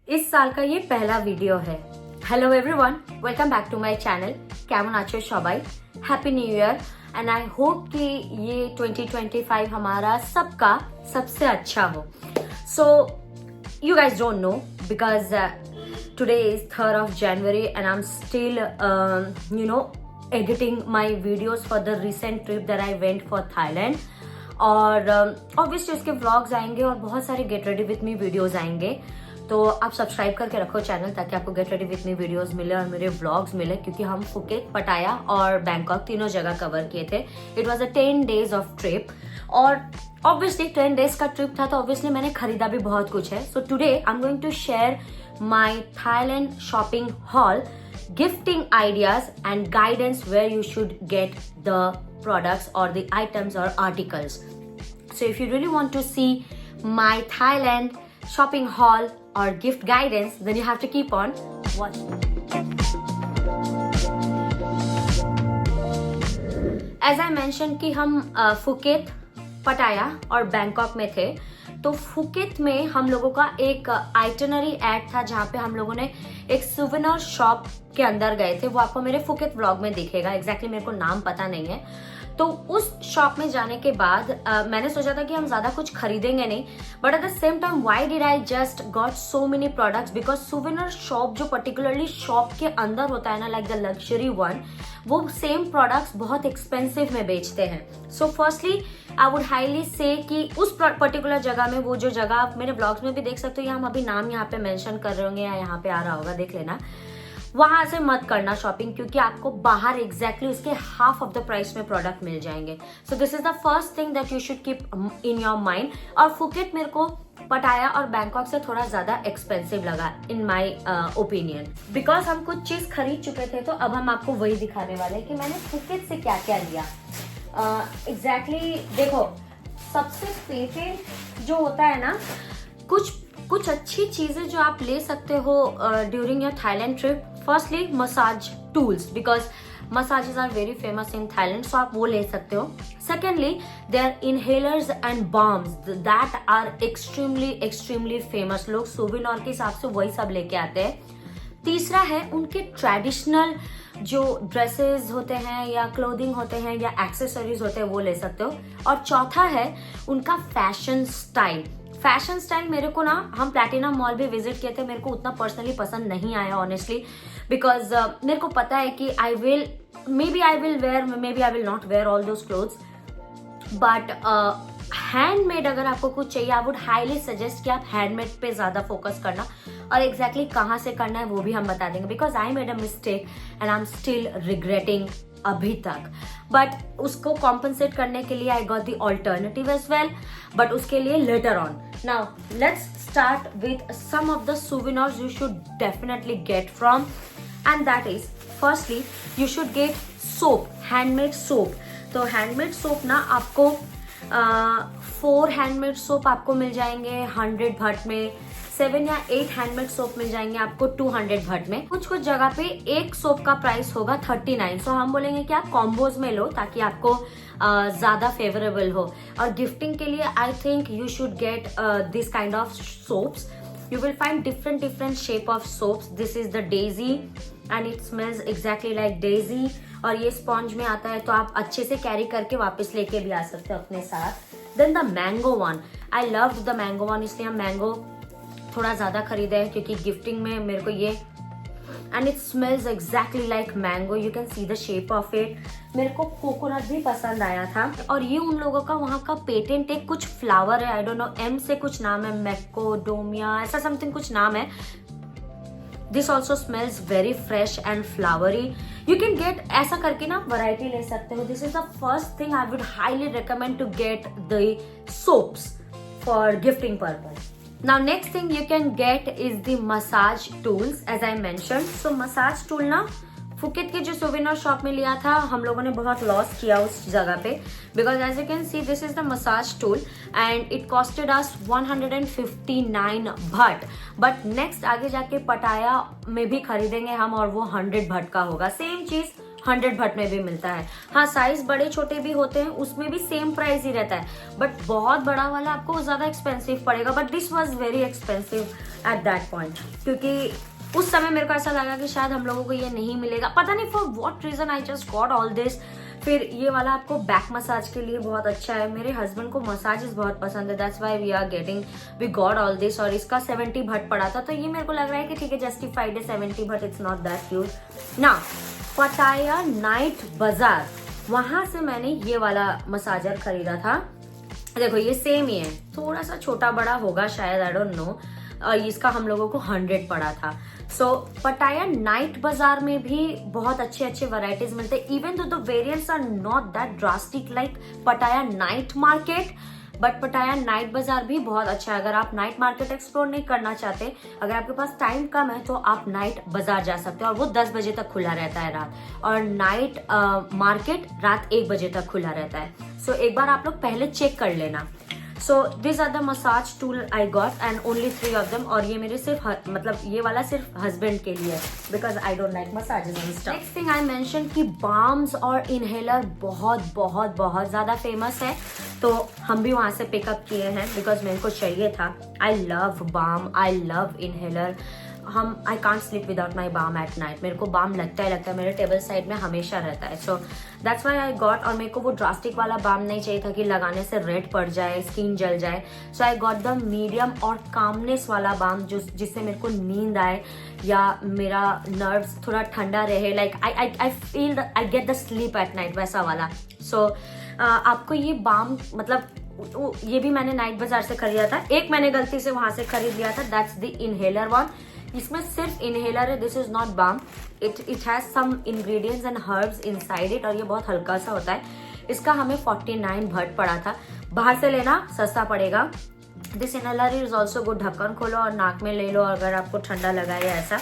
इस साल का ये पहला वीडियो है। Hello everyone, welcome back to my channel. কেমন আছো সবাই? Happy new year and I hope कि ये 2025 हमारा सबका सबसे अच्छा हो। So you guys don't know because today is 3rd of January and I'm still editing my videos for the recent trip that I went for Thailand। और obviously उसके vlogs आएंगे और बहुत सारे gate ready with me videos आएंगे, तो आप subscribe करके रखो चैनल ताकि आपको gate ready with me videos मिले और मेरे व्लॉग्स मिले, क्योंकि हम फुकेत, पटाया और बैंकॉक तीनों जगह कवर किए थे। It was a 10 days of trip और ऑब्वियसली 10 days का ट्रिप था तो ऑब्वियसली मैंने खरीदा भी बहुत कुछ है। So today I am going to share my Thailand shopping haul, gifting ideas and guidance where you should get the products or the items or articles. So if you really want to see my Thailand shopping haul or gift guidance, then you have to keep on watching. As I mentioned कि हम Phuket, पटाया और Bangkok में थे, तो Phuket में हम लोगों का एक आइटनरी एड था जहाँ पे हम लोगों ने एक सुवेनिर शॉप के अंदर गए थे। वो आपको मेरे फुकेत व्लॉग में दिखेगा। एग्जैक्टली मेरे को नाम पता नहीं है। तो उस शॉप में जाने के बाद मैंने सोचा था कि हम ज्यादा कुछ खरीदेंगे नहीं, but at the same time why did I just got so many products, because souvenir shop जो पर्टिकुलरली शॉप के अंदर होता है ना, लाइक द लग्जरी वन, वो सेम प्रोडक्ट्स बहुत एक्सपेंसिव में बेचते हैं। So firstly I would highly say कि उस पर्टिकुलर जगह में, वो जो जगह आप मेरे ब्लॉग्स में भी देख सकते हो या हम अभी नाम यहाँ पे मेंशन कर रहे होंगे या यहाँ पे आ रहा होगा, देख लेना, वहां से मत करना शॉपिंग, क्योंकि आपको बाहर एग्जैक्टली उसके हाफ ऑफ द प्राइस में प्रोडक्ट मिल जाएंगे। सो this is the first thing that you should keep in your mind. और फुकेट मेरे को पटाया और बैंकॉक से थोड़ा ज्यादा एक्सपेंसिव लगा इन माई ओपिनियन, बिकॉज हम कुछ चीज खरीद चुके थे। तो अब हम आपको वही दिखाने वाले हैं कि मैंने फुकेट से क्या क्या लिया। एग्जैक्टली देखो, सबसे पेटेंट जो होता है ना, कुछ अच्छी चीजें जो आप ले सकते हो during your Thailand trip. Firstly massage tools, because massages are very famous in Thailand, so आप वो ले सकते हो। Secondly there inhalers and balms that are extremely famous. लोग सुवेनिर के हिसाब से वही सब लेके आते हैं। तीसरा है उनके ट्रेडिशनल जो ड्रेसेस होते हैं या क्लोथिंग होते हैं या एक्सेसरीज होते हैं, वो ले सकते हो। और चौथा है उनका फैशन स्टाइल। फैशन स्टाइल मेरे को ना, हम प्लैटिनम मॉल भी विजिट किए थे, मेरे को उतना पर्सनली पसंद नहीं आया ऑनेस्टली, बिकॉज मेरे को पता है कि I will wear, maybe I will not wear all those clothes, but handmade अगर आपको कुछ चाहिए, आई वुड हाईली सजेस्ट कि आप हैंडमेड पे ज्यादा फोकस करना। और एग्जैक्टली कहाँ से करना है वो भी हम बता देंगे, because I made a mistake and I am still regretting अभी तक। बट उसको कॉम्पनसेट करने के लिए I got the alternative as well, but उसके लिए later on. Now let's start with some of the souvenirs you should definitely get from, and that is firstly you should get soap, handmade soap। तो handmade soap ना आपको 4 handmade soap आपको मिल जाएंगे 100 भट में, 7 या 8 handmade soap मिल जाएंगे आपको 200 भट में। कुछ जगह पे एक सोप का प्राइस होगा 39। सो हम बोलेंगे कि आप कॉम्बोज में लो ताकि आपको ज्यादा फेवरेबल हो। और गिफ्टिंग के लिए I think you should get this kind of soaps. You will find different shape of soaps. This is the Daisy and it smells exactly like Daisy। और ये स्पॉन्ज में आता है तो आप अच्छे से कैरी करके वापस लेके भी आ सकते हो अपने साथ। Then the mango one, I loved the mango one, इसलिए हम मैंगो थोड़ा ज्यादा खरीदे हैं क्योंकि गिफ्टिंग में मेरे को ये, and it smells exactly like mango, you can see the shape of it। मेरे को कोकोनट भी पसंद आया था। और ये उन लोगों का वहाँ का पेटेंट है, कुछ फ्लावर है, आई डोंट नो, एम से कुछ नाम है, मैकोडोमिया ऐसा समथिंग कुछ नाम है। This also smells very fresh and flowery. You can get, ऐसा करके ना वैरायटी ले सकते हो। This is the first thing I would highly recommend to get the soaps for gifting purpose. Now next thing you can get is the massage tools, as I mentioned। So massage tool ना Phuket के जो सोवेनिर shop में लिया था, हम लोगों ने बहुत लॉस किया उस जगह पे, because as you can see this is the massage tool and it costed us 159 baht. But next आगे जाके पटाया में भी खरीदेंगे हम और वो 100 भट का होगा। सेम चीज 100 भट में भी मिलता है। हाँ, साइज बड़े छोटे भी होते हैं, उसमें भी सेम प्राइस ही रहता है, बट बहुत बड़ा वाला आपको ज्यादा एक्सपेंसिव पड़ेगा। But this was very expensive at that point, क्योंकि उस समय मेरे को ऐसा लगा कि शायद हम लोगों को ये नहीं मिलेगा, पता नहीं for what reason I just got all this. फिर ये वाला आपको बैक मसाज के लिए बहुत अच्छा है, मेरे हस्बैंड को मसाजेस बहुत पसंद है, that's why we got all this. और इसका 70 भट पड़ा था, तो ये मेरे को लग रहा है कि ठीक है जस्टिफाइड है 70, but it's not that huge ना। पटाया नाइट बाजार, वहां से मैंने ये वाला मसाजर खरीदा था। देखो ये सेम ही है, थोड़ा सा छोटा बड़ा होगा शायद, आई डोंट नो। इसका हम लोगों को 100 पड़ा था। सो पटाया नाइट बाजार में भी बहुत अच्छे अच्छे वैरायटीज मिलते हैं, even though the variants are not that drastic like Pattaya night market, but Pattaya night बाजार भी बहुत अच्छा है। अगर आप नाइट मार्केट एक्सप्लोर नहीं करना चाहते, अगर आपके पास टाइम कम है, तो आप नाइट बाजार जा सकते हैं, और वो 10 बजे तक खुला रहता है रात, और नाइट मार्केट रात 1 बजे तक खुला रहता है। सो एक बार आप लोग पहले चेक कर लेना। So this are the massage tool I got and only 3 of them, और ये मेरे सिर्फ मतलब ये वाला सिर्फ हस्बैंड के लिए, because I don't like massages and stuff. Next thing I mention कि बाम्स और इनहेलर बहुत बहुत बहुत ज्यादा फेमस है, तो हम भी वहां से पिकअप किए हैं बिकॉज मेरे को चाहिए था। I love balm, I love inhaler. I can't sleep without my balm at night, मेरे को बाम लगता है, मेरे टेबल साइड में हमेशा रहता है। So that's why I got, और मेरे को वो ड्रास्टिक वाला बाम नहीं चाहिए था कि लगाने से रेड पड़ जाए, स्किन जल जाए। सो आई गॉट द मीडियम और कामनेस वाला बाम, जो जिससे मेरे को नींद आए या मेरा नर्व्स थोड़ा ठंडा रहे, like I feel I get the sleep at night, वैसा वाला। सो आपको ये बाम मतलब ये भी मैंने नाइट बाजार से खरीदा था, एक मैंने गलती से वहां से खरीद लिया था, दैट्स द इनहेलर वन। इसमें सिर्फ इनहेलर है, this is not balm, it has some ingredients and herbs inside it, और ये बहुत हल्का सा होता है। इसका हमें 49 भट पड़ा था, बाहर से लेना सस्ता पड़ेगा। This inhaler is also good, ढक्कन खोलो और नाक में ले लो अगर आपको ठंडा लगा या ऐसा।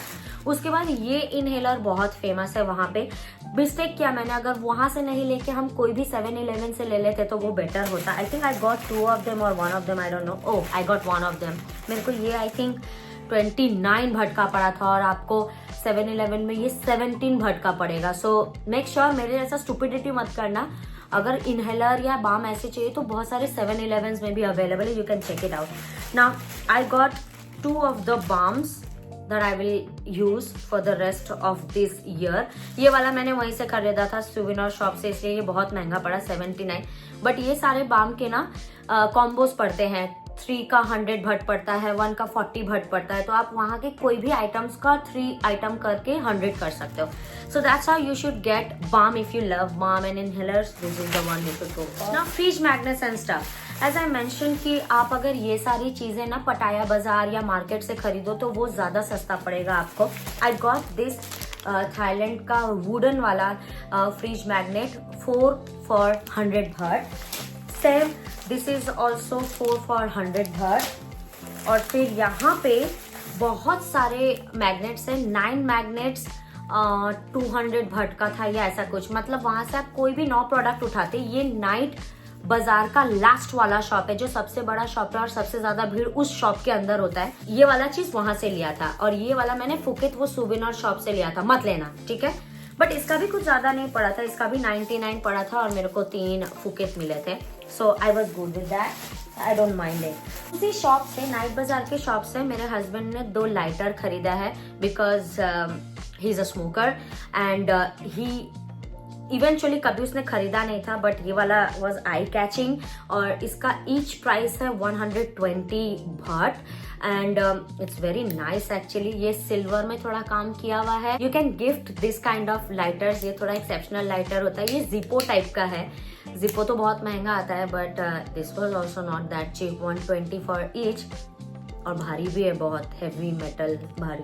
उसके बाद ये इनहेलर बहुत फेमस है वहां पे। मिस्टेक किया मैंने, अगर वहां से नहीं लेके हम कोई भी 7-Eleven से ले लेते तो वो बेटर होता। आई think I got 2 of them और 1 of them, I don't no. Oh I got 1 of them. मेरे को ये आई थिंक 29 भट का पड़ा था, और आपको 7-Eleven में ये 17 भट का पड़ेगा। सो मेक श्योर मेरे जैसा स्टूपिडिटी मत करना। अगर इनहेलर या बाम ऐसे चाहिए तो बहुत सारे 7-Elevens में भी अवेलेबल है, you can check it out. Now I got 2 of the balms that I will use for the rest of this year. ये वाला मैंने वहीं से खरीदा था सुविनर शॉप से, इसलिए ये बहुत महंगा पड़ा 79। बट ये सारे बाम के ना कॉम्बोज पड़ते हैं, 3 का 100 भट पड़ता है, 1 का 40 भट पड़ता है, तो आप वहाँ के कोई भी आइटम्स का 3 आइटम करके 100 कर सकते हो। So that's how you should get balm if you love balm and inhalers, this is the one you should go for. Now fridge magnets and stuff, as I mention कि आप अगर ये सारी चीजें ना पटाया बाजार या मार्केट से खरीदो तो वो ज्यादा सस्ता पड़ेगा आपको। आई गॉट दिस थाईलैंड का वुडन वाला fridge magnet 4 for 100 baht. Same this is also 4 for 100 baht. और फिर यहाँ पे बहुत सारे मैग्नेट्स हैं, 9 मैग्नेट्स 200 भट का था या ऐसा कुछ, मतलब वहां से आप कोई भी 9 प्रोडक्ट उठाते। ये नाइट बाजार का लास्ट वाला शॉप है, जो सबसे बड़ा शॉप है और सबसे ज्यादा भीड़ उस शॉप के अंदर होता है। ये वाला चीज वहां से लिया था, और ये वाला मैंने फुकेत वो सुविनर शॉप से लिया था, मत लेना ठीक है। बट इसका भी कुछ ज्यादा नहीं पड़ा था, इसका भी 99 पड़ा था, और मेरे को 3 फुकेत मिले थे। So I was good with that, I don't mind it. उसी शॉप से, नाइट बाजार के शॉप से मेरे हस्बैंड ने 2 लाइटर खरीदा है, because he is a smoker and he eventually कभी उसने खरीदा नहीं था, बट ये वाला वॉज आई कैचिंग, और इसका ईच प्राइस है 120 baht and it's very nice actually. ये सिल्वर में थोड़ा काम किया हुआ है। You can gift this kind of lighters, ये थोड़ा एक्सेप्शनल लाइटर होता है। ये जिपो टाइप का है, जिपो तो बहुत महंगा आता है, but this was also not that cheap, 120 for each, और भारी भी है, बहुत हैवी मेटल भारी।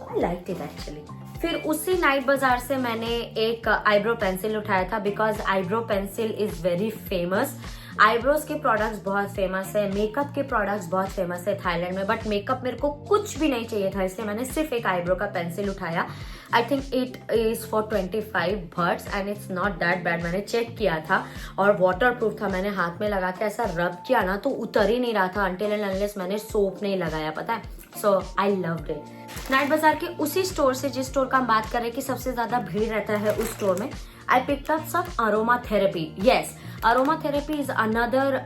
I like it actually. फिर उसी नाइट बाजार से मैंने एक आईब्रो पेंसिल उठाया था, because eyebrow pencil is very famous. Eyebrows के प्रोडक्ट्स बहुत फेमस है, मेकअप के प्रोडक्ट्स बहुत फेमस है थाईलैंड में, बट मेकअप मेरे को कुछ भी नहीं चाहिए था, इसलिए मैंने सिर्फ एक आईब्रो का पेंसिल उठाया। I think it is for 25 Bhatts and it's not that bad. मैंने चेक किया था और वाटर प्रूफ था। मैंने हाथ में लगा के ऐसा रब किया ना तो उतर ही नहीं रहा था, अनटिल एंड अनलेस मैंने सोप नहीं लगाया, पता है। So I loved it. Night bazaar के उसी स्टोर से, जिस स्टोर का हम बात कर रहे हैं कि सबसे ज्यादा भीड़ रहता है उस स्टोर में, I picked up some aroma therapy. Yes, aroma therapy is another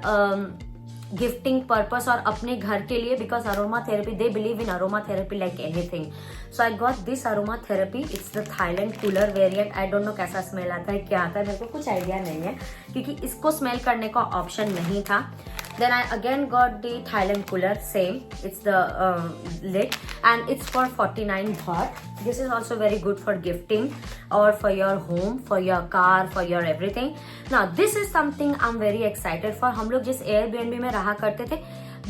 gifting purpose और अपने घर के लिए, because aroma therapy, they believe in aroma therapy like anything. So I got this aroma therapy. It's the Thailand cooler variant. I don't know कैसा smell आता है, क्या आता है, मेरे को कुछ आइडिया नहीं है क्योंकि इसको स्मेल करने का ऑप्शन नहीं था. Then I again got the Thailand cooler, same. It's the lid and it's for 49 baht. This is also very good for gifting or for your home, for your car, for your everything. Now this is something I'm very excited for. हम लोग जिस Airbnb में रहा करते थे,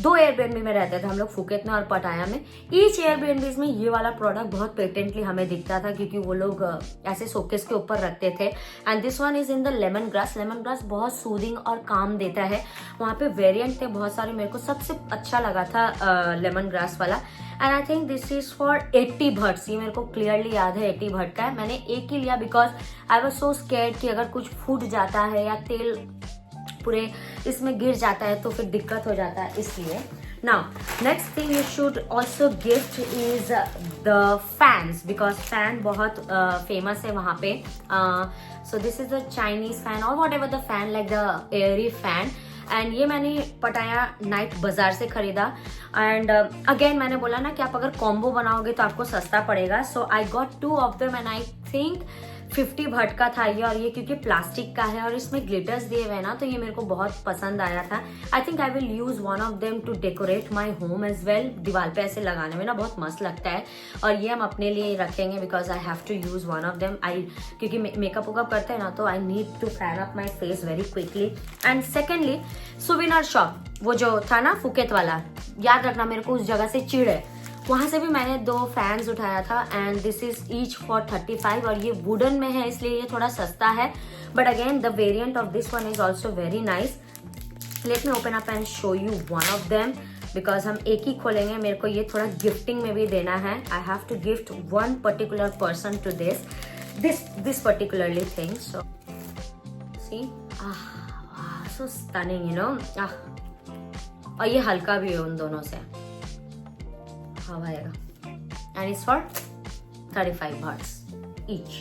2 Airbnb में रहते थे हम लोग, फुकेत में और पटाया में. ईच Airbnb में ये वाला प्रोडक्ट बहुत पेटेंटली हमें दिखता था क्योंकि वो लोग ऐसे शोकेस के ऊपर रखते थे. And this one is in the lemon grass. Lemon grass बहुत सूदिंग और काम देता है. वहाँ पे वेरिएंट थे बहुत सारे, मेरे को सबसे अच्छा लगा था लेमन ग्रास वाला. And I think this is for 80 Bhatts. ये मेरे को क्लियरली याद है 80 भट्ट का है. मैंने एक ही लिया because I was so scared कि अगर कुछ फूट जाता है या तेल पूरे इसमें गिर जाता है तो फिर दिक्कत हो जाता है, इसलिए. Now next thing you should also gift is the fans, because fan बहुत फेमस है वहाँ पे. So this is the Chinese fan और whatever the fan, like the airy fan. And ये मैंने पटाया नाइट बाजार से खरीदा. एंड अगेन मैंने बोला ना कि आप अगर कॉम्बो बनाओगे तो आपको सस्ता पड़ेगा. So I got 2 of them and I think 50 baht का था ये. और ये क्योंकि प्लास्टिक का है और इसमें ग्लिटर्स दिए हुए ना, तो ये मेरे को बहुत पसंद आया था. I think I will use one of them to decorate my home as well. दीवार पे ऐसे लगाने में ना बहुत मस्त लगता है. और ये हम अपने लिए रखेंगे because I have to use one of them. क्योंकि मेकअप वेकअप करते हैं ना, तो I need to fan up my face very quickly. And secondly souvenir shop, वो जो था ना फुकेत वाला, याद रखना मेरे को उस जगह से चिढ़ है, वहां से भी मैंने 2 फैंस उठाया था. And this is each for 35 और ये वुडन में है इसलिए ये थोड़ा सस्ता है. But again the variant of this one is also very nice. Let me open up and show you one of them because हम एक ही खोलेंगे. मेरे को ये थोड़ा गिफ्टिंग में भी देना है. I have to gift one particular person to this particularly thing. So see so stunning, you know. और ये हल्का भी है उन दोनों से. हवा आएगा. And it's for 35 bahts each.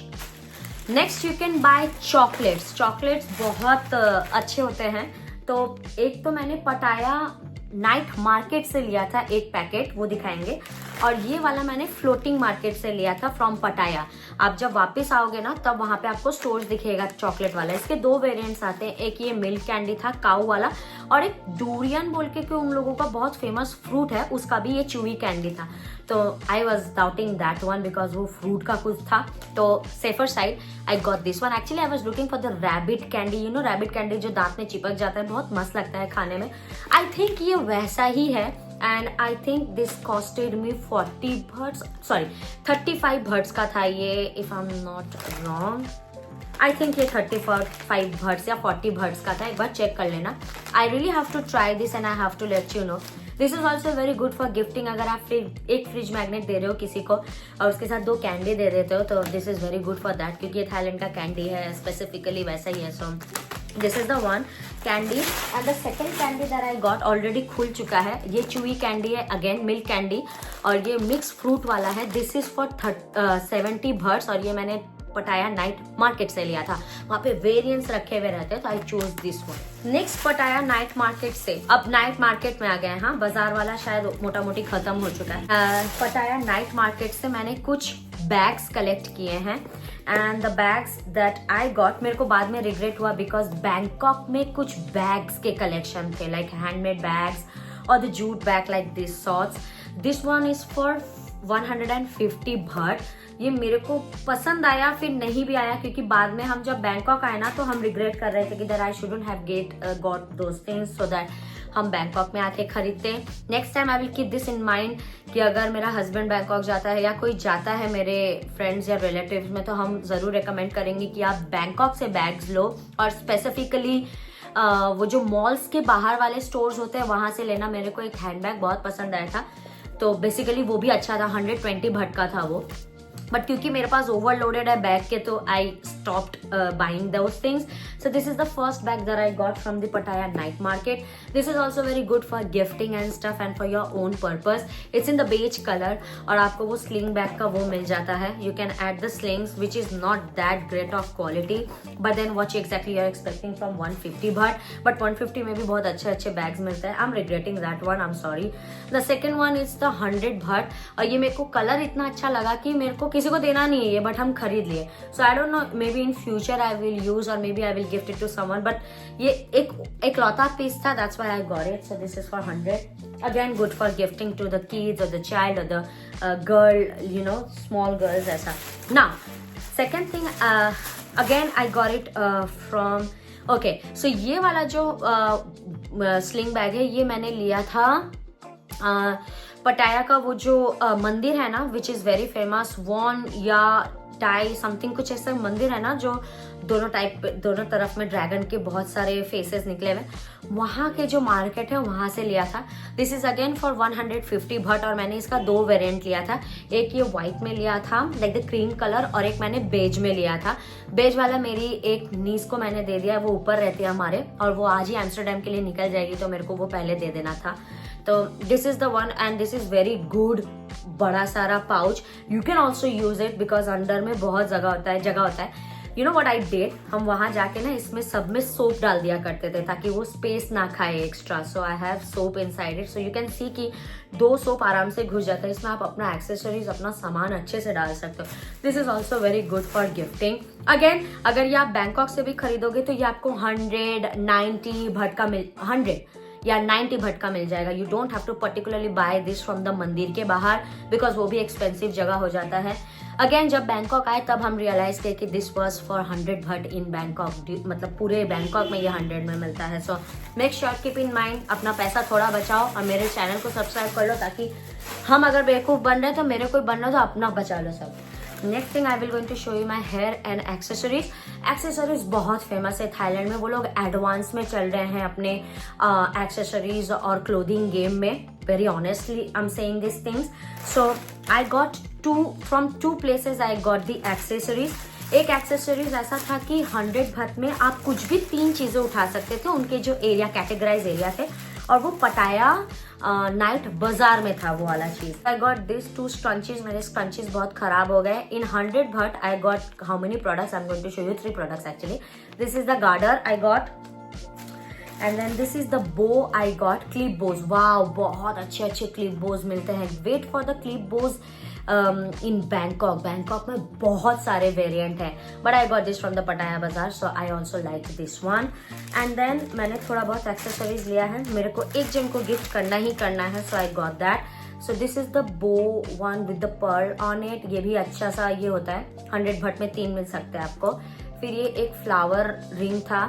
Next you can buy chocolates. Chocolates बहुत अच्छे होते हैं. तो एक तो मैंने पटाया नाइट मार्केट से लिया था एक पैकेट, वो दिखाएंगे. और ये वाला मैंने फ्लोटिंग मार्केट से लिया था फ्रॉम पटाया. आप जब वापस आओगे ना तब वहां पे आपको स्टोर्स दिखेगा चॉकलेट वाला. इसके 2 वेरिएंट्स आते हैं. एक ये मिल्क कैंडी था काऊ वाला, और एक डूरियन बोल के उन लोगों का बहुत फेमस फ्रूट है, उसका भी ये चूवी कैंडी था. तो I was doubting that one because वो फ्रूट का कुछ था. तो safer side I got this one. Actually I was looking for the rabbit candy. You know rabbit candy जो दांत में चिपक जाता है, बहुत मस्त लगता है खाने में. आई थिंक ये वैसा ही है. And I think this costed मी 35 भट्स का था ये, if I am not wrong. I think ये 35 भट्स या 40 भट्स का था. एक बार चेक कर लेना. I really have to try this and I have to let you know. This is also very good for gifting. अगर आप एक फ्रिज मैग्नेट दे रहे हो किसी को और उसके साथ 2 कैंडी दे देते हो, तो this is very good for that, क्योंकि ये थाईलैंड का कैंडी है, स्पेसिफिकली वैसा ही है. So this is the one candy. And the second candy that I got already खुल चुका है. ये चूवी कैंडी है, अगेन मिल्क कैंडी, और ये मिक्स फ्रूट वाला है. दिस इज फॉर 70 भट्स और ये मैंने पटाया नाइट मार्केट से लिया था. वहाँ पे वेरिएंट्स रखे हुए रहते हैं, तो I choose this one. Next पटाया नाइट मार्केट से. अब नाइट मार्केट में आ गए. हाँ, बाजार वाला शायद मोटा मोटी खत्म हो चुका है. पटाया नाइट मार्केट से मैंने कुछ बैग्स कलेक्ट किए हैं. And the bags that I got, मेरे को बाद में रिग्रेट हुआ बिकॉज बैंकॉक में कुछ बैग्स के कलेक्शन थे, लाइक हैंडमेड बैग्स और the jute bag like this sorts. This one is for 150 baht. ये मेरे को पसंद आया, फिर नहीं भी आया, क्योंकि बाद में हम जब बैंकॉक आए ना तो हम रिग्रेट कर रहे थे कि that I shouldn't have got those things, so that हम बैंकॉक में आके खरीदते. Next time I will keep this in mind कि अगर मेरा हस्बैंड बैंकॉक जाता है या कोई जाता है मेरे फ्रेंड्स या रिलेटिव्स में, तो हम जरूर रिकमेंड करेंगे कि आप बैंकॉक से बैग्स लो. और स्पेसिफिकली वो जो मॉल्स के बाहर वाले स्टोर्स होते हैं वहां से लेना. मेरे को एक हैंडबैग बहुत पसंद आया था, तो बेसिकली वो भी अच्छा था. 120 भट्ट का था वो. बट क्योंकि मेरे पास ओवरलोडेड है बैग के तो I stopped buying those things. So this is the first bag that I got from the Pattaya night market. This is also very good for gifting and stuff and for your own purpose. It's in the beige colour और आपको वो sling bag का वो मिल जाता है. You can add the slings which is not that great of quality but then what exactly you are expecting from 150 but 150 में भी बहुत अच्छे अच्छे बैग्स मिलते हैं. I am regretting that one, I am sorry. The second one is the 100 baht और ये मेरे को कलर इतना अच्छा लगा कि मेरे को किसी को देना नहीं है ये, बट हम खरीद लिए. So I don't know, maybe in future I will use और maybe I will gift it to someone, but ये एक लौता पीस था, that's why I got it. So this is for 100. Again good for gifting to the kids और the child और the girl, you know, small girls ऐसा. Now second thing, again I got it from, okay, so ये वाला जो sling bag है ये मैंने लिया था पटाया का वो जो मंदिर है ना, विच इज वेरी फेमस, वॉन या टाई समथिंग कुछ ऐसा मंदिर है ना जो दोनों तरफ में ड्रैगन के बहुत सारे फेसेस निकले हुए, वहां के जो मार्केट है वहां से लिया था. दिस इज अगेन फॉर 150 भट और मैंने इसका 2 वेरिएंट लिया था. एक ये व्हाइट में लिया था लाइक द क्रीम कलर और एक मैंने बेज में लिया था. बेज वाला मेरी एक नीस को मैंने दे दिया, वो ऊपर रहती है हमारे और वो आज ही एम्स्टरडेम के लिए निकल जाएगी तो मेरे को वो पहले दे देना था. तो this is the one and this is very good. बड़ा सारा pouch, you can also use it because अंदर में बहुत जगह होता है. You know what I did, हम वहां जाके ना इसमें सब में सोप डाल दिया करते थे ताकि वो स्पेस ना खाए extra. So I have soap inside it. So you can सी कि 2 सोप आराम से घुस जाता है. इसमें आप अपना एक्सेसरीज, अपना सामान अच्छे से डाल सकते हो. This is also very good for gifting. Again अगर ये आप बैंकॉक से भी खरीदोगे तो ये आपको 190 भट का 100 या 90 भट का मिल जाएगा. You don't have to particularly buy this from the मंदिर के बाहर बिकॉज वो भी एक्सपेंसिव जगह हो जाता है. अगेन जब बैंकॉक आए तब हम रियलाइज किए कि this was for 100 baht in Bangkok, मतलब पूरे बैंकॉक में ये 100 में मिलता है. So make sure keep in mind, अपना पैसा थोड़ा बचाओ और मेरे चैनल को सब्सक्राइब कर लो ताकि हम अगर बेवकूफ बन रहे हैं तो मेरे कोई बन रहा तो अपना बचा लो सब. Next thing I will going to show you my hair and accessories. Accessories बहुत फेमस है थाईलैंड में, वो लोग एडवांस में चल रहे हैं अपने एक्सेसरीज और क्लोथिंग गेम में. Very honestly I am saying this things. So I got from 2 places I got the accessories. एक एक्सेसरीज ऐसा था कि 100 भट में आप कुछ भी 3 चीजें उठा सकते थे. उनके जो एरिया कैटेगराइज एरिया थे और वो पटाया नाइट बाजार में था वो वाला चीज. I got this 2 scrunchies. मेरे स्क्रंचीज बहुत खराब हो गए. In 100 baht I got how many products, I am going to show you 3 products actually. This is the garter I got and then this is the bow I got. Clip bows, wow बहुत अच्छे अच्छे clip bows मिलते हैं. Wait for the clip bows in Bangkok में बहुत सारे variant हैं but I got this from the Pattaya bazaar. So I also like this one. And then मैंने थोड़ा बहुत एक्सेसरीज लिया है, मेरे को एक जन को गिफ्ट करना ही करना है. So I got that. So this is the bow one with the pearl on it. ये भी अच्छा सा ये होता है. 100 भट में 3 मिल सकते हैं आपको. फिर ये एक फ्लावर रिंग था,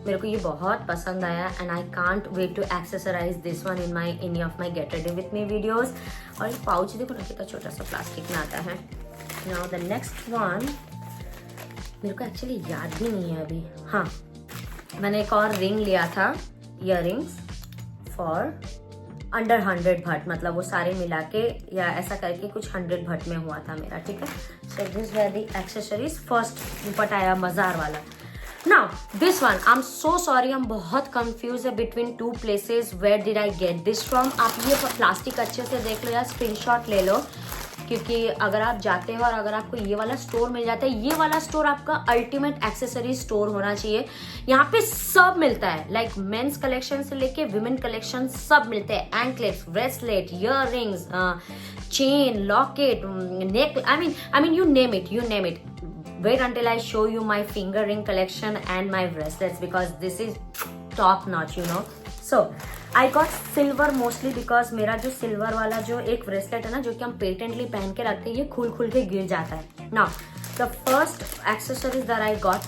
मेरे को ये बहुत पसंद आया and I can't wait to accessorise this one in any of my get ready with me videos. और ये पाउच देखो ना कितना छोटा सा प्लास्टिक में आता है. नाउ द नेक्स्ट वन मेरे को एक्चुअली याद भी नहीं है अभी. हाँ, मैंने एक और रिंग लिया था, इयर रिंग्स फॉर अंडर 100 भट, मतलब वो सारे मिला के या ऐसा करके कुछ 100 भट में हुआ था मेरा. ठीक है. So this were the accessories first पटाया बाजार वाला. Now this one, I'm so sorry, I'm बहुत confused है between 2 places. Where did I get this from? आप ये प्लास्टिक अच्छे से देख लो या स्क्रीनशॉट ले लो क्योंकि अगर आप जाते हो और अगर आपको ये वाला स्टोर मिल जाता है, ये वाला स्टोर आपका अल्टीमेट एक्सेसरी स्टोर होना चाहिए. यहाँ पे सब मिलता है, लाइक मेंस कलेक्शन से लेके विमेन कलेक्शन सब मिलते हैं. Anklets, bracelet, ear rings, chain, locket, neck, I mean you name it. Wait until I show you my finger ring collection and my bracelets because this is top notch, you know. So I got silver mostly because मेरा जो silver वाला जो एक bracelet है ना जो कि हम पेटेंटली पहन के रखते हैं, ये खुल के गिर जाता है. Now the first accessories that I got,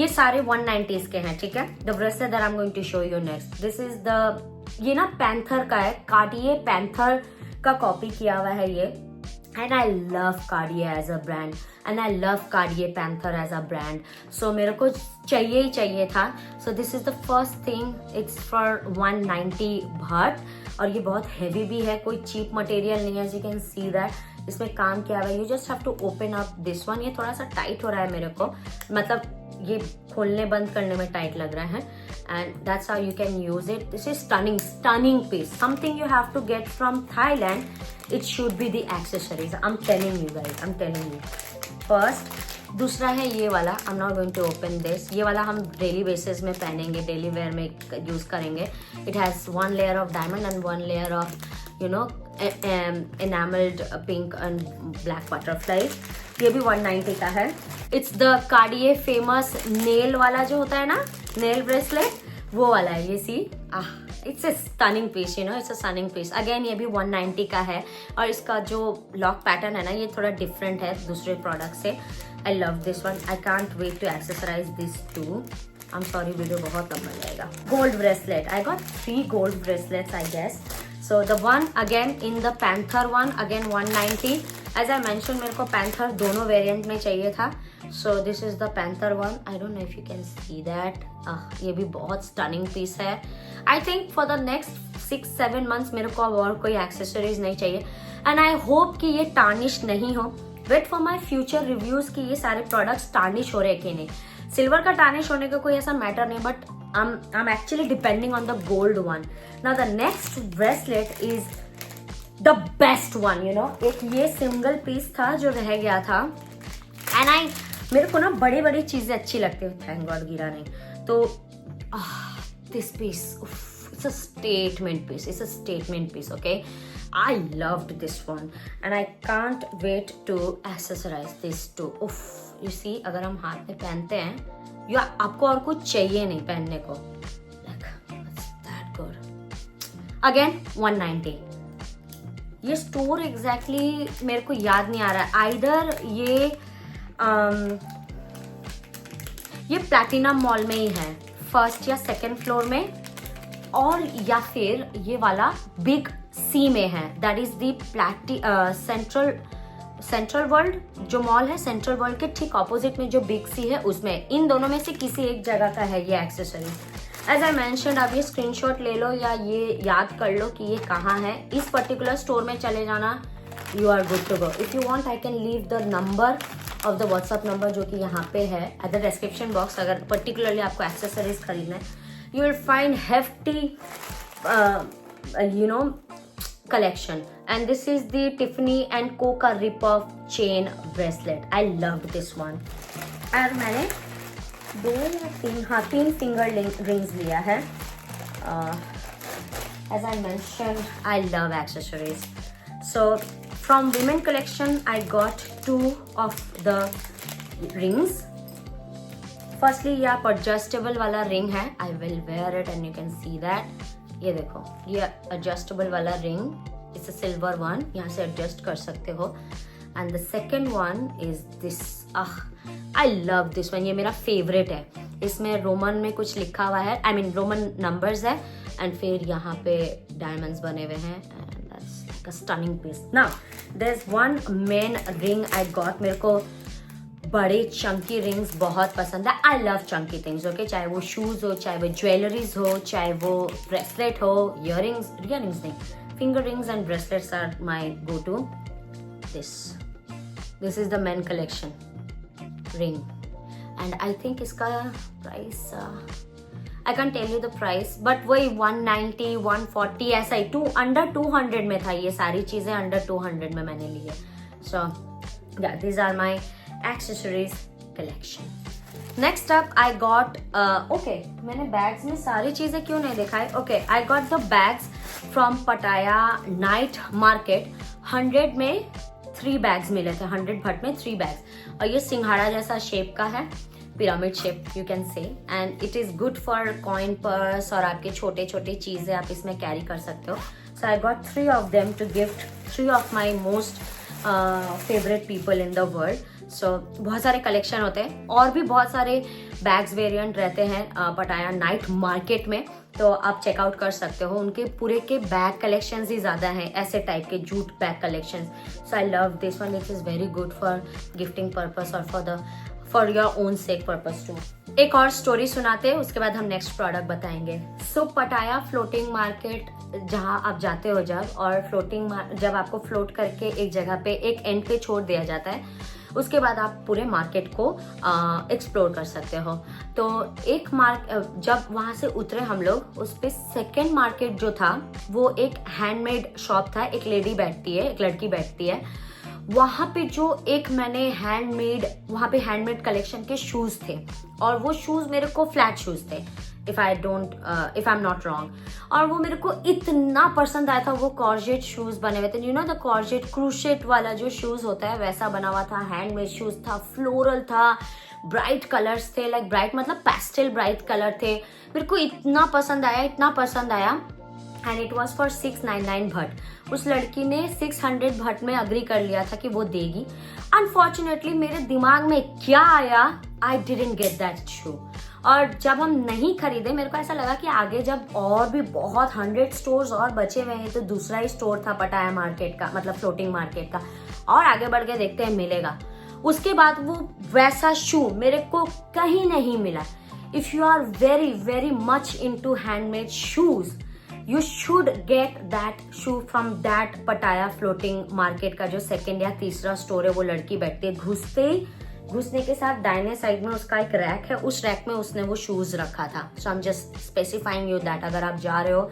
ये सारे 190s के हैं. ठीक है. The bracelet that I'm going to show you next, this is the, ये ना पैंथर का है, कार्टिए पैंथर का कॉपी किया हुआ है ये. And I love Cartier as a brand and I love Cartier Panther as a brand. So मेरे को चाहिए ही चाहिए था. So this is the first thing. It's for 190 baht और ये बहुत heavy भी है, कोई cheap material नहीं है. As you can see that इसमें काम किया हुआ है। You just have to open up this one. ये थोड़ा सा टाइट हो रहा है मेरे को, मतलब ये खोलने बंद करने में टाइट लग रहा है, and that's how you can use it. This is stunning piece, something you have to get from Thailand. It should be the accessories. I am telling you guys, I am telling you. First, दूसरा है ये वाला. I am not going to open this. ये वाला हम daily basis में पहनेंगे, daily wear में यूज करेंगे. It has 1 layer of diamond and 1 layer of enameled pink and black butterflies. ये भी 190 का है. It's the Cartier famous nail वाला जो होता है ना, nail bracelet, वो वाला है ये. See it's a stunning piece, it's a stunning piece. Again ये भी 190 का है, और इसका जो लॉक पैटर्न है ना, ये थोड़ा डिफरेंट है दूसरे प्रोडक्ट से. I love this one. I can't wait to accessorize this too. I'm sorry, video बहुत लंबा जाएगा. Gold bracelet. I got 3 gold bracelets, I guess. So the one again in the Panther one, again 190. As I mentioned, मेरे को Panther दोनों variant में चाहिए था. So this is the Panther one. I don't know if you can see that. ये भी बहुत stunning piece है. I think for the next 6-7 months मेरे को और कोई एक्सेसरीज नहीं चाहिए. And I hope कि ये tarnish नहीं हो. Wait for my future reviews कि ये सारे products tarnish हो रहे कि नहीं. सिल्वर का टार्निश होने का कोई ऐसा मैटर नहीं, but I'm actually depending on the gold one. Now the next bracelet is the best one, एक ये सिंगल पीस था जो रह गया था, एंड मेरे को ना बड़ी बड़ी चीजें अच्छी लगती है. थैंक गॉड गिरा नहीं. तो this piece, it's a statement piece, okay? I loved this one and I can't wait to accessorize this too. You see, अगर हम हाथ में पहनते हैं, या आपको और कुछ चाहिए नहीं पहनने को. Like, it's that good. Again 190. ये स्टोर एग्जैक्टली मेरे को याद नहीं आ रहा है. आइदर ये प्लैटिनम मॉल में ही है, फर्स्ट या सेकंड फ्लोर में, और या फिर ये वाला बिग सी में है. That is the central world जो मॉल है, सेंट्रल वर्ल्ड के ठीक ऑपोजिट में जो बिग सी है, उसमें. इन दोनों में से किसी एक जगह का है ये एक्सेसरी. एज आई मैंशनड, आप ये स्क्रीनशॉट ले लो या ये याद कर लो कि ये कहाँ है. इस पर्टिकुलर स्टोर में चले जाना, you are good to go. If you want I can leave the number of the WhatsApp number जो कि यहाँ पे है एट द डिस्क्रिप्शन बॉक्स. अगर पर्टिकुलरली आपको एक्सेसरीज खरीदना है, you will find hefty collection. And this is the Tiffany and Co का rip off chain bracelet. I loved this one. और मैंने 2 या 3 finger rings लिया है. As I mentioned, I love accessories. So from women collection, I got 2 of the rings. Firstly, ये आप adjustable वाला ring है. I will wear it and you can see that. ये देखो, ये एडजस्टेबल वाला ring, it's a silver one, यहाँ से एडजस्ट कर सकते हो. And the second one is this. I love this one. ये मेरा फेवरेट है. इसमें रोमन में कुछ लिखा हुआ है, आई मीन रोमन नंबर्स है, एंड फिर यहाँ पे डायमंड्स बने हुए हैं, and that's like a stunning piece. Now there is one main ring I got. मेरे को बड़े चंकी रिंग्स बहुत पसंद है. I love chunky things, okay. चाहे वो शूज हो, चाहे वो ज्वेलरीज हो, चाहे वो ब्रेसलेट हो, इयररिंग्स नहीं, finger rings and bracelets are my go to. This is the main collection ring, and I think इसका price I can tell you the price, but वही 190, 140 ऐसा ही, अंडर 200 में था. ये सारी चीजें अंडर 200 में मैंने ली है. सो या these are my accessories collection. Next up I got okay, मैंने बैग्स में सारी चीजें क्यों नहीं दिखाई. Okay, I got the bags from Pattaya night market. 100 में 3 बैग्स मिले थे, 100 भट में 3 बैग्स, और ये सिंघाड़ा जैसा शेप का है, pyramid shape you can say, and it is good for coin purse, और आपके छोटे छोटे चीजें आप इसमें कैरी कर सकते हो. So I got 3 of them to gift 3 of my most favourite people in the world. So बहुत सारे कलेक्शन होते हैं, और भी बहुत सारे बैग्स वेरिएंट रहते हैं पटाया नाइट मार्केट में, तो आप चेकआउट कर सकते हो. उनके पूरे के बैग कलेक्शंस ही ज़्यादा हैं, ऐसे टाइप के jute bag collections. So I love this one. It is very good for gifting purpose और for your own sake purpose too. एक और स्टोरी सुनाते हैं, उसके बाद हम नेक्स्ट प्रोडक्ट बताएंगे. सो पटाया फ्लोटिंग मार्केट जहाँ आप जाते हो जब, और जब आपको फ्लोट करके एक जगह पे एक एंड पे छोड़ दिया जाता है, उसके बाद आप पूरे मार्केट को एक्सप्लोर कर सकते हो। तो जब वहाँ से उतरे हम लोग, उस पे सेकेंड मार्केट जो था वो एक हैंडमेड शॉप था। एक लड़की बैठती है वहाँ पे, जो एक मैंने वहाँ पे हैंडमेड कलेक्शन के शूज थे, और वो शूज मेरे को फ्लैट शूज थे, if I am not wrong. और वो मेरे को इतना पसंद आया था। वो कॉर्जेट शूज बने हुए थे, यू नो द कॉर्जेट क्रूशेट वाला जो शूज होता है वैसा बना हुआ था। हैंडमेड शूज था, फ्लोरल था, ब्राइट कलर्स थे, लाइक ब्राइट मतलब पेस्टल ब्राइट कलर थे। मेरे को इतना पसंद आया एंड इट वॉज फॉर 699 भट। उस लड़की ने 600 भट में अग्री कर लिया था कि वो देगी। अनफॉर्चुनेटली मेरे दिमाग में क्या आया, आई डिडंट गेट दैट शू। और जब हम नहीं खरीदे, मेरे को ऐसा लगा कि आगे जब और भी बहुत 100 स्टोर्स और बचे हुए हैं, तो दूसरा ही स्टोर था पटाया मार्केट का, मतलब फ्लोटिंग मार्केट का, और आगे बढ़ के देखते हैं मिलेगा। उसके बाद वो वैसा शू मेरे को कहीं नहीं मिला। If you are very very much into handmade shoes, you should get that shoe from that Pattaya floating market का जो सेकेंड या तीसरा स्टोर है। वो लड़की बैठती है, घुसने के साथ दाहिने साइड में उसका एक रैक है, उस रैक में उसने वो शूज रखा था। So I am just specifying you that अगर आप जा रहे हो,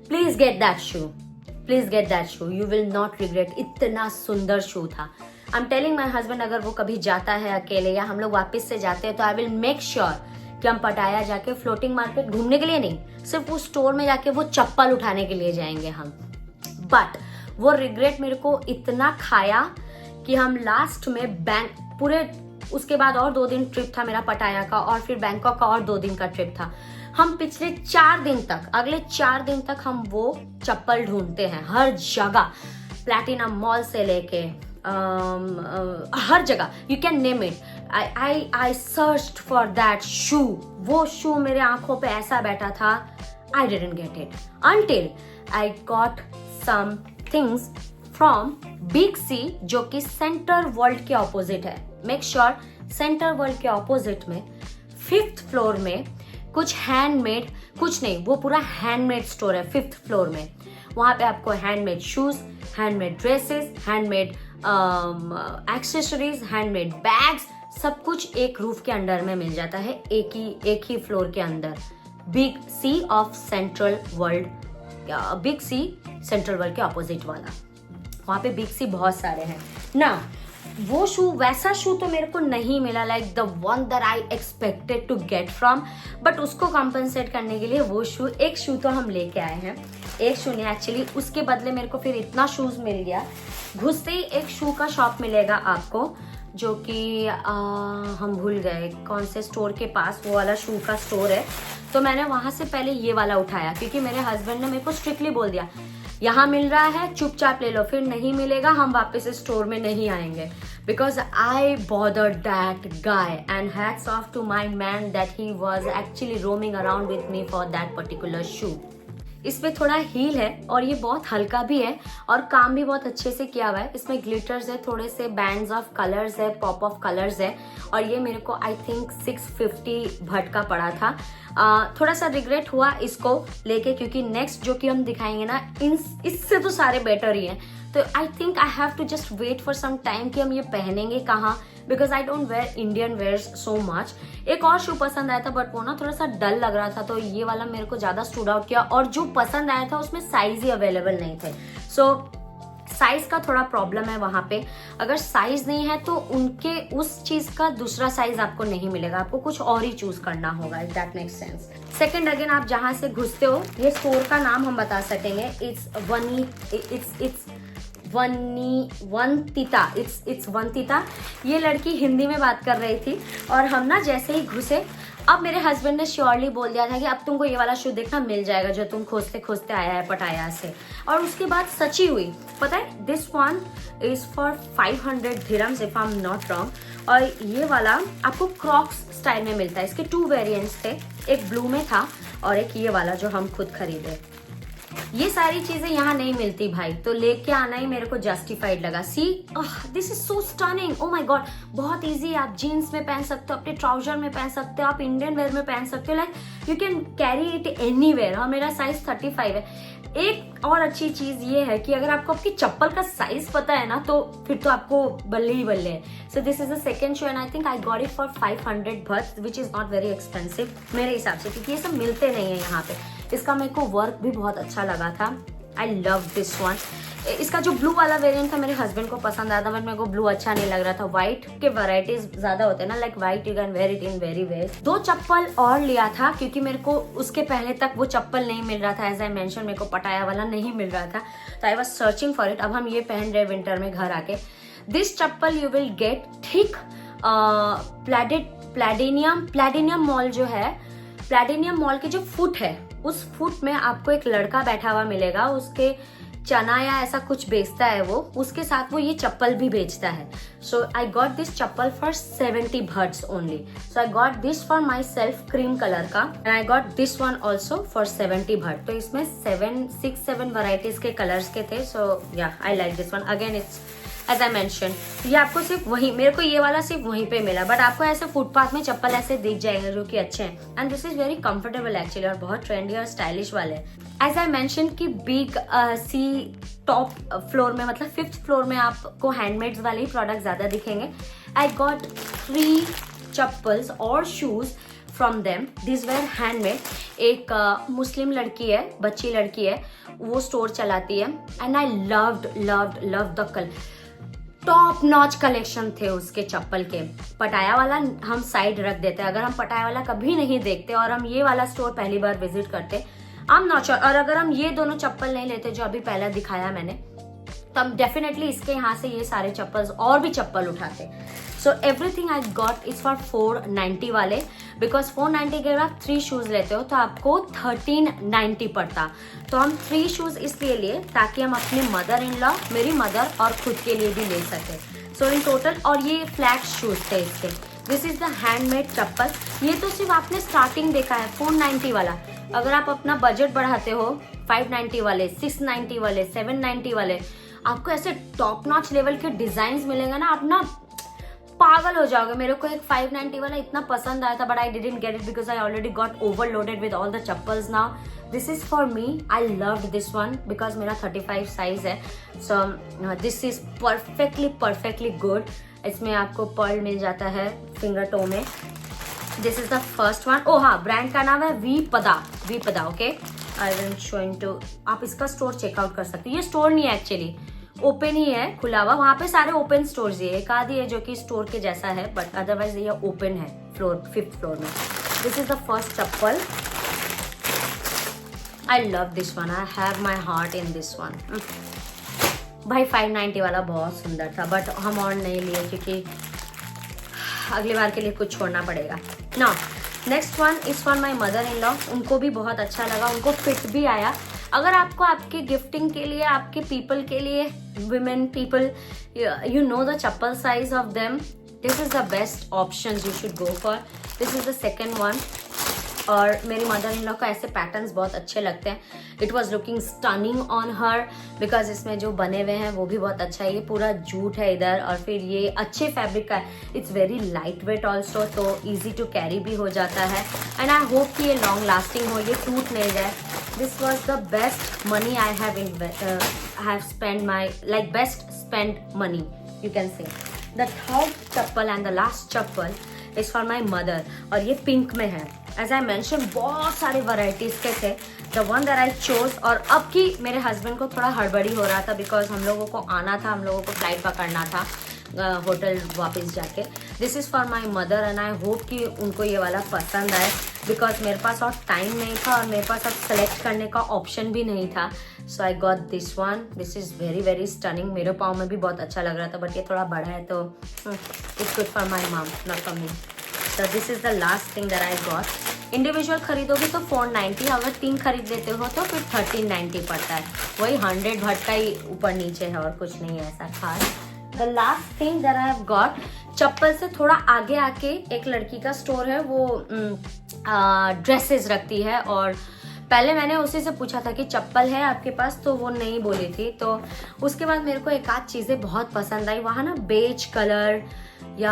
please get that shoe, you will not regret. इतना सुंदर शू था। I am telling my husband, अगर वो कभी जाता है अकेले या हम लोग वापस से जाते हैं, तो आई विल मेक श्योर कि हम पटाया जाके फ्लोटिंग मार्केट घूमने के लिए नहीं, सिर्फ उस स्टोर में जाके वो चप्पल उठाने के लिए जाएंगे हम। बट वो रिग्रेट मेरे को इतना खाया कि हम लास्ट में उसके बाद और 2 दिन ट्रिप था मेरा पटाया का, और फिर बैंकॉक का और 2 दिन का ट्रिप था। हम पिछले अगले 4 दिन तक हम वो चप्पल ढूंढते हैं हर जगह, प्लैटिनम मॉल से लेके हर जगह, you can name it. I searched for that shoe. वो शू मेरे आंखों पे ऐसा बैठा था, I didn't get it until I got some things from Big C, जो कि सेंटर वर्ल्ड के ऑपोजिट है। मेक श्योर सेंटर वर्ल्ड के ऑपोजिट में 5th फ्लोर में कुछ हैंडमेड, कुछ नहीं, वो पूरा हैंडमेड स्टोर है 5th फ्लोर में। वहां पे आपको handmade shoes, handmade dresses, handmade accessories, handmade bags, सब कुछ एक रूफ के अंडर में मिल जाता है, एक ही फ्लोर के अंदर। बिग सी सेंट्रल वर्ल्ड के ऑपोजिट वाला, वहां पे बिग सी बहुत सारे हैं ना। वो शू, वैसा शू तो मेरे को नहीं मिला, like the one that I expected to get from, but उसको कॉम्पनसेट करने के लिए वो शू, एक शू तो हम लेके आए हैं। एक शू नहीं एक्चुअली, उसके बदले मेरे को फिर इतना शूज मिल गया। घुसते ही एक शू का शॉप मिलेगा आपको, जो कि हम भूल गए कौन से स्टोर के पास वो वाला शू का स्टोर है। तो मैंने वहां से पहले ये वाला उठाया, क्योंकि मेरे हस्बैंड ने मेरे को स्ट्रिक्टली बोल दिया, यहाँ मिल रहा है चुपचाप ले लो, फिर नहीं मिलेगा हम वापस इस स्टोर में नहीं आएंगे। Because I bothered that guy and hats off to my man that he was actually roaming around with me for that particular shoe. इसमें थोड़ा हील है और ये बहुत हल्का भी है और काम भी बहुत अच्छे से किया हुआ है। इसमें ग्लिटर्स है, थोड़े से बैंड्स ऑफ कलर्स है, पॉप ऑफ कलर्स है, और ये मेरे को आई थिंक 650 भट का पड़ा था। थोड़ा सा रिग्रेट हुआ इसको लेके, क्योंकि नेक्स्ट जो कि हम दिखाएंगे ना, इससे तो सारे बेटर ही हैं। तो I think I have to just wait for some time कि हम ये पहनेंगे कहाँ, because I don't wear Indian wears so much. एक और शू पसंद आया था बट वो ना थोड़ा सा डल लग रहा था, तो ये वाला मेरे को ज्यादा स्टूड आउट किया, और जो पसंद आया था उसमें साइज ही अवेलेबल नहीं थे। सो साइज का थोड़ा प्रॉब्लम है वहां पे। अगर साइज नहीं है तो उनके उस चीज का दूसरा साइज आपको नहीं मिलेगा, आपको कुछ और ही चूज करना होगा, if that makes sense. Second, again आप जहां से घुसते हो, ये स्टोर का नाम हम बता सकेंगे, इट्स वंतिता। ये लड़की हिंदी में बात कर रही थी और हम ना जैसे ही घुसे, अब मेरे हस्बैंड ने श्योरली बोल दिया था कि अब तुमको ये वाला शू देखना मिल जाएगा जो तुम खोजते खोजते आया है पटाया से। और उसके बाद सची हुई, पता है, this one is for 500 dirhams if I am not wrong. और ये वाला आपको क्रॉक्स स्टाइल में मिलता है। इसके 2 वेरिएंट्स थे, एक ब्लू में था और एक ये वाला जो हम खुद खरीदे। ये सारी चीजें यहाँ नहीं मिलती भाई, तो लेके आना ही मेरे को जस्टिफाइड लगा। सी this is so stunning, oh my God. बहुत इजी, आप जीन्स में पहन सकते हो, अपने ट्राउजर में पहन सकते हो, आप इंडियन वेयर में पहन सकते हो, like you can carry it anywhere. और मेरा साइज 35 है। एक और अच्छी चीज ये है कि अगर आपको आपकी चप्पल का साइज पता है ना तो फिर तो आपको बल्ले ही बल्ले है। So this is the second shoe and I think I got it for 500 but which is not very expensive मेरे हिसाब से, क्योंकि ये सब मिलते नहीं है यहाँ पे। इसका मेरे को वर्क भी बहुत अच्छा लगा था। I love this one. इसका जो ब्लू वाला वेरिएंट था मेरे हस्बैंड को पसंद आया था, बट मेरे को ब्लू अच्छा नहीं लग रहा था। व्हाइट के वैरायटीज ज्यादा होते हैं ना, like white you can wear it in very ways. 2 chappal और लिया था क्योंकि मेरे को उसके पहले तक वो चप्पल नहीं मिल रहा था। एज आई मेंशन मेरे को पटाया वाला नहीं मिल रहा था, तो I was searching for it. अब हम ये पहन रहे विंटर में घर आके। This chappal you will get ठीक प्लैटिनियम मॉल जो है, प्लैटिनियम मॉल के जो फुट है उस फुट में आपको एक लड़का बैठा हुआ मिलेगा, उसके चना या ऐसा कुछ बेचता है वो, उसके साथ वो ये चप्पल भी बेचता है। So I got this chappal for 70 bahts only. So I got this for myself cream colour का and I got this one also for 70 baht। तो इसमें 6-7 वराइटीज के कलर्स के थे। So yeah I like this one. Again it's as I mention, ये आपको सिर्फ वहीं, मेरे को ये वाला सिर्फ वहीं पे मिला, बट आपको ऐसे फुटपाथ में चप्पल ऐसे दिख जाएंगे जो कि अच्छे हैं। And this is very comfortable actually और बहुत ट्रेंडी और स्टाइलिश वाले। एज आई मेंशन कि बिग सी टॉप फ्लोर में, मतलब 5th फ्लोर में आपको हैंडमेड्स वाले ही प्रोडक्ट ज्यादा दिखेंगे। आई गॉट 3 चप्पल्स और shoes from them. This were handmade. एक मुस्लिम लड़की है, बच्ची लड़की है, वो स्टोर चलाती है and I loved the colour. Top notch collection थे उसके चप्पल के। पटाया वाला हम साइड रख देते हैं, अगर हम पटाया वाला कभी नहीं देखते और हम ये वाला स्टोर पहली बार विजिट करते, आई एम नॉट श्योर। और अगर हम ये दोनों चप्पल नहीं लेते जो अभी पहले दिखाया मैंने, तो हम डेफिनेटली इसके यहाँ से ये सारे चप्पल और भी चप्पल उठाते। So everything I got is for 490 वाले, बिकॉज 490 के अगर आप 3 शूज लेते हो तो आपको 1390 पड़ता। तो हम 3 शूज इसलिए लिए ताकि हम अपने मदर इन लॉ, मेरी मदर और खुद के लिए भी ले सके। सो इन टोटल, और ये फ्लैट शूज थे इसके। दिस इज द हैंडमेड चप्पल। ये तो सिर्फ आपने स्टार्टिंग देखा है 490 वाला। अगर आप अपना बजट बढ़ाते हो 590 वाले, 690 वाले, 790 वाले, आपको ऐसे टॉप नॉच लेवल के डिजाइन मिलेंगे ना, आप ना पागल हो जाओगे। मेरे को एक 590 वाला इतना पसंद आया था, but I didn't get it because I already got overloaded with all the chappals now. This is for me. I loved this one because मेरा 35 साइज है। So this is perfectly good. इसमें आपको पर्ल मिल जाता है फिंगर टो में। This is the first one. ओ हाँ, ब्रांड का नाम है वीपदा। Okay, I will showing to. आप इसका स्टोर चेकआउट कर सकते हो। ये स्टोर नहीं है एक्चुअली, ओपन ही है, खुला हुआ। वहां पे सारे ओपन स्टोर्स है, एक आधी है जो कि स्टोर के जैसा है, बट अदरवाइज ये ओपन है फ्लोर 5th फ्लोर में। This is the first chappal. I love this one. I have my heart in this one. भाई 590 वाला बहुत सुंदर था, बट हम और नहीं लिए क्योंकि अगली बार के लिए कुछ छोड़ना पड़ेगा ना। Next one is for my mother in law. उनको भी बहुत अच्छा लगा, उनको फिट भी आया। अगर आपको आपके गिफ्टिंग के लिए, आपके पीपल के लिए, women people, you know the chappal size of them, this is the best options you should go for. This is the second one. और मेरी मदर इन लॉ को ऐसे पैटर्न्स बहुत अच्छे लगते हैं। It was looking stunning on her because इसमें जो बने हुए हैं वो भी बहुत अच्छा है। ये पूरा जूट है इधर, और फिर ये अच्छे फैब्रिक का है। It's very light weight also, तो ईजी टू कैरी भी हो जाता है। एंड आई होप कि ये लॉन्ग लास्टिंग हो, ये टूट नहीं जाए। This was the best money I have spend my, like best spend money you can say. The third chappal and the last chappal is for my mother, और ये pink में है। एज आई मेंशन बहुत सारे varieties के थे। The one that I chose, और अब की मेरे हस्बैंड को थोड़ा हड़बड़ी हो रहा था बिकॉज हम लोगों को आना था, हम लोगों को फ्लाइट पकड़ना था होटल वापस जाके। This is for my mother and I hope कि उनको ये वाला पसंद आए बिकॉज मेरे पास और टाइम नहीं था और मेरे पास अब सेलेक्ट करने का ऑप्शन भी नहीं था। So I got this one. This is very stunning. मेरे पाँव में भी बहुत अच्छा लग रहा था, बट ये थोड़ा बड़ा है तो it's good for my mom, not for me. So this is the last thing that I got. Individual खरीदोगे तो 490, अगर 3 खरीद लेते हो तो फिर 1390 पड़ता है। वही 100 भट्ट का ही ऊपर नीचे है और कुछ नहीं है ऐसा खास। The last thing that I have got, चप्पल से थोड़ा आगे आके एक लड़की का स्टोर है, वो ड्रेसेस रखती है और पहले मैंने उसी से पूछा था कि चप्पल है आपके पास, तो वो नहीं बोली थी। तो उसके बाद मेरे को एक आध चीज़ें बहुत पसंद आई। वहाँ ना बेज कलर या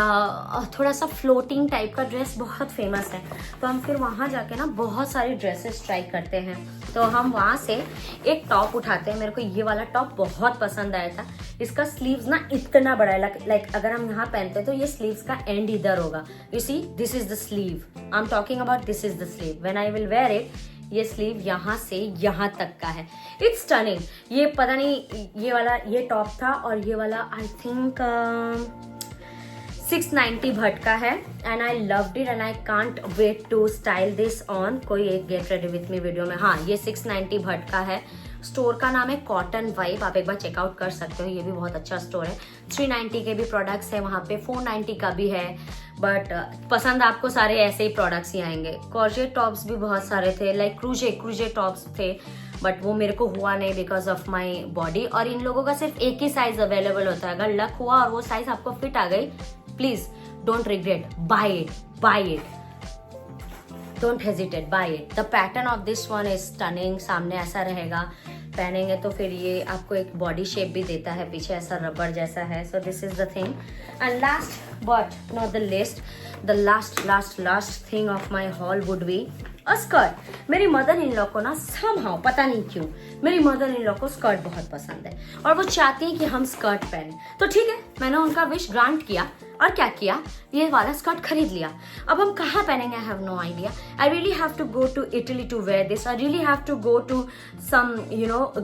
थोड़ा सा फ्लोटिंग टाइप का ड्रेस बहुत फेमस है, तो हम फिर वहाँ जाके ना बहुत सारी ड्रेसेस ट्राई करते हैं। तो हम वहाँ से एक टॉप उठाते हैं। मेरे को ये वाला टॉप बहुत पसंद आया था। इसका स्लीव्स ना इतना बड़ा है, लाइक अगर हम यहाँ पहनते हैं तो ये स्लीव्स का एंड इधर होगा। You see, this is the sleeve I am talking about, this is the sleeve. When I will wear it, ये स्लीव यहाँ से यहाँ तक का है। It's stunning. ये पता नहीं, ये वाला ये टॉप था और ये वाला आई थिंक 690 भट्ट का है and I loved it and I can't wait to style this on कोई एक get ready with me video में। हाँ, ये 690 भट्ट का है। स्टोर का नाम है कॉटन वाइब, आप एक बार चेकआउट कर सकते हो। ये भी बहुत अच्छा स्टोर है। 390 के भी प्रोडक्ट्स है वहाँ पे, 490 का भी है। बट पसंद आपको सारे ऐसे ही प्रोडक्ट्स ही आएंगे। कॉर्जेट टॉप्स भी बहुत सारे थे, लाइक क्रूजे टॉप्स थे, बट वो मेरे को हुआ नहीं बिकॉज ऑफ माई बॉडी। और इन लोगों का सिर्फ एक ही साइज अवेलेबल होता है। अगर लक हुआ और वो साइज आपको फिट आ गई, please don't regret, buy it, don't hesitate, buy it. The pattern of this one is stunning. सामने ऐसा रहेगा, पहनेंगे तो फिर ये आपको एक बॉडी शेप भी देता है, पीछे ऐसा रबर जैसा है। So this is the thing. And last but not the list, the last thing of my hall would be a skirt. मेरी मदर इन लॉ को ना somehow, पता नहीं क्यों, मेरी मदर इन लॉ को स्कर्ट बहुत पसंद है और वो चाहती है कि हम स्कर्ट पहने। तो ठीक है, मैंने उनका विश ग्रांट किया और क्या किया, ये वाला स्कर्ट खरीद लिया। अब हम कहाँ पहनेंगे, I have no idea. I really have to go to Italy to wear this. I really have to go to some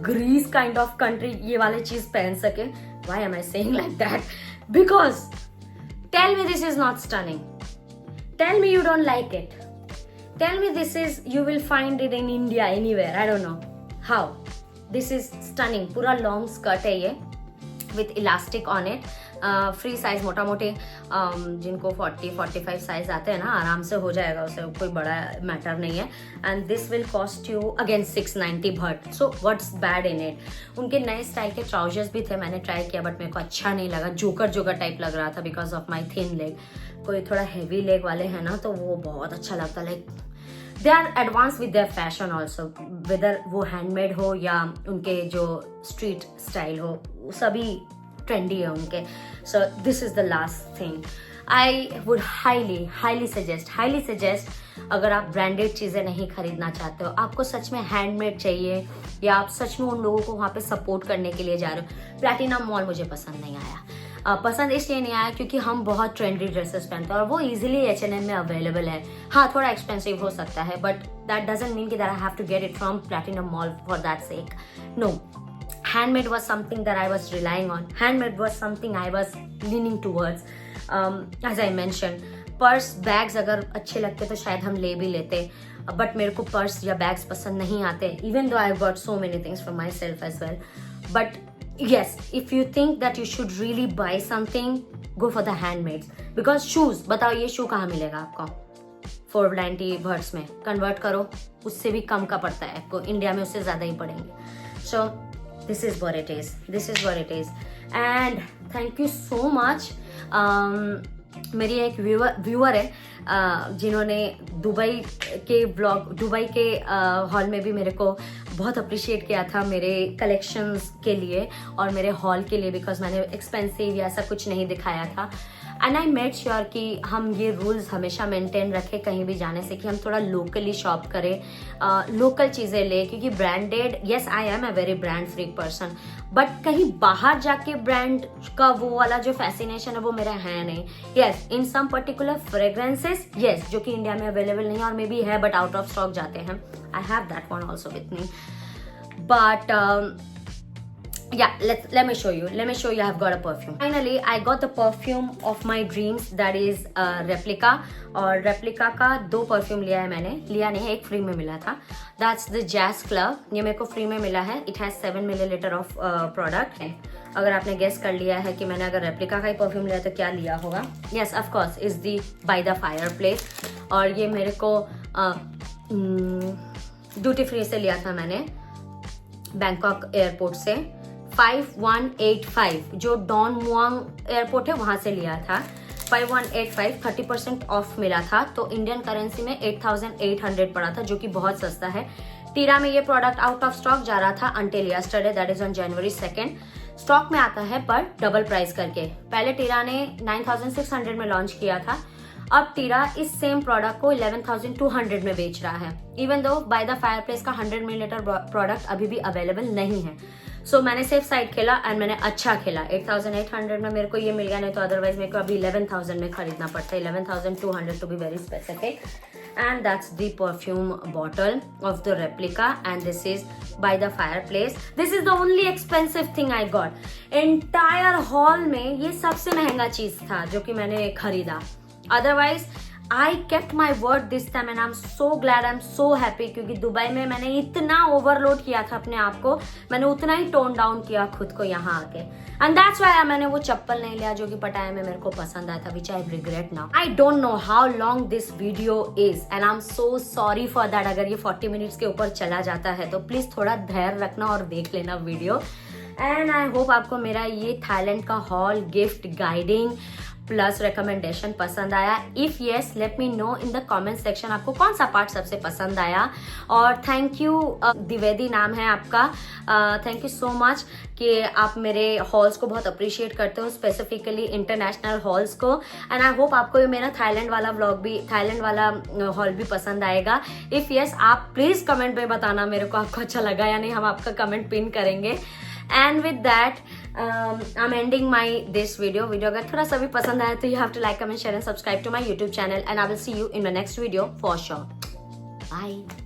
Greece kind of country, ये वाले चीज पहन सके। Why am I saying like that? Because tell me this is not stunning, tell me you don't like it, tell me this is, you will find it in India anywhere, I don't know how. This is stunning. पूरा long skirt है ये with elastic on it. Free size, मोटा मोटे जिनको 40-45 size आते हैं ना, आराम से हो जाएगा, उससे कोई बड़ा मैटर नहीं है। And this will cost you again 690 Bhatt. So what's bad in it? उनके नए स्टाइल के ट्राउजर्स भी थे, मैंने ट्राई किया बट मेरे को अच्छा नहीं लगा, जोकर टाइप लग रहा था because of my thin leg. कोई थोड़ा हैवी लेग वाले हैं ना तो वो बहुत अच्छा लगता है, like they are advance with their fashion also, whether वो हैंडमेड हो या उनके जो स्ट्रीट स्टाइल हो, सभी ट्रेंडी है उनके। सो this is the last thing I would highly suggest. अगर आप ब्रांडेड चीजें नहीं खरीदना चाहते हो, आपको सच में हैंडमेड चाहिए या आप सच में उन लोगों को वहां पे सपोर्ट करने के लिए जा रहे हो, प्लैटिनम मॉल मुझे पसंद नहीं आया। पसंद इसलिए नहीं आया क्योंकि हम बहुत ट्रेंडी ड्रेसेस पहनते हैं और वो इजीली H&M में अवेलेबल है। हाँ, थोड़ा एक्सपेंसिव हो सकता है बट दैट डजंट मीन कि that I have to get it from platinum mall for that sake. No, handmade was something that I was relying on. Handmade was something I was leaning towards. As I mentioned, purse bags अगर अच्छे लगते तो शायद हम ले भी लेते, but मेरे को पर्स या बैग्स पसंद नहीं आते, even though I got so many things for myself as well. But yes, if you think that you should really buy something, go for the handmaids. Because shoes, बताओ ये शू कहाँ मिलेगा आपको? 490 भर्ट्स में कन्वर्ट करो, उससे भी कम का पड़ता है आपको, इंडिया में उससे ज़्यादा ही पड़ेंगे। So this is what it is and thank you so much. मेरी एक व्यूअर है जिन्होंने दुबई के हॉल में भी मेरे को बहुत अप्रिशिएट किया था मेरे कलेक्शंस के लिए और मेरे हॉल के लिए, बिकॉज मैंने एक्सपेंसिव या ऐसा कुछ नहीं दिखाया था। एंड आई मेड श्योर कि हम ये रूल्स हमेशा मेंटेन रखें कहीं भी जाने से कि हम थोड़ा लोकली शॉप करें, लोकल चीज़ें ले, क्योंकि branded, yes I am a very brand freak person, but कहीं बाहर जाके ब्रांड का वो वाला जो फैसिनेशन है वो मेरा है नहीं। येस, इन सम पर्टिकुलर फ्रेग्रेंसेस, येस, जो कि इंडिया में अवेलेबल नहीं है और मे बी है बट आउट ऑफ स्टॉक जाते हैं, I have that one also with me. But yeah, let me show you I've got a perfume. Finally I got the perfume of my dreams, that is replica. और replica का 2 perfume लिया है मैंने, लिया नहीं, एक फ्री में मिला था। That's the Jazz Club, ये मेरे को फ्री में मिला है। It has 7 milliliter of product है। अगर आपने गेस कर लिया है कि मैंने अगर रेप्लिका का ही परफ्यूम लिया तो क्या लिया होगा, yes of course is the By the Fireplace। और ये मेरे को ड्यूटी फ्री से लिया था मैंने, बैंकॉक एयरपोर्ट से, 5185 जो डॉन मुआंग एयरपोर्ट है वहां से लिया था। 5185 30% ऑफ मिला था, तो इंडियन करेंसी में 8800 पड़ा था, जो कि बहुत सस्ता है। टीरा में ये प्रोडक्ट आउट ऑफ स्टॉक जा रहा था until yesterday, that is on January 2nd। Stock में आता है पर डबल प्राइस करके। पहले टीरा ने 9600 में लॉन्च किया था, अब टीरा इस सेम प्रोडक्ट को 11200 में बेच रहा है। Even though by the fireplace का 100 मिलीलीटर प्रोडक्ट अभी भी अवेलेबल नहीं है। सो मैंने सेफ साइड खेला एंड मैंने अच्छा खेला। 8800 में मेरे को ये मिल गया, नहीं तो अदरवाइज मेरे को अभी 11000 में खरीदना पड़ता है, 11200 to be very specific. And that's the perfume bottle of the replica, and this is by the fireplace. This is the only expensive thing I got. Entire haul में ये सबसे महंगा चीज था जो कि मैंने खरीदा। Otherwise I kept my word this time and I'm so glad, I'm so happy, क्योंकि दुबई में मैंने इतना ओवरलोड किया था अपने आप को, मैंने उतना ही टोन डाउन किया खुद को यहाँ आके। एंड दैट्स व्हाई मैंने वो चप्पल नहीं लिया जो कि पटाया में मेरे को पसंद आया था, which I regret now. I don't know how long this video is and I am so sorry for that. अगर ये 40 मिनट्स के ऊपर चला जाता है तो प्लीज थोड़ा धैर्य रखना और देख लेना वीडियो। एंड आई होप आपको मेरा ये थाईलैंड का hall, gift, guiding plus recommendation पसंद आया। If yes, let me know in the comment section आपको कौन सा पार्ट सबसे पसंद आया। और थैंक यू, द्विवेदी नाम है आपका, थैंक यू सो मच कि आप मेरे हॉल्स को बहुत अप्रिशिएट करते हो, स्पेसिफिकली इंटरनेशनल हॉल्स को। एंड आई होप आपको ये मेरा थाईलैंड वाला व्लॉग भी, थाईलैंड वाला हॉल भी पसंद आएगा। इफ यस, आप प्लीज कमेंट में बताना मेरे को आपको अच्छा लगा या नहीं, हम आपका कमेंट पिन करेंगे। And with that I'm ending my this video अगर थोड़ा सा भी पसंद आया तो you have to like, comment, share and subscribe to my YouTube channel, and I will see you in my next video for sure. Bye.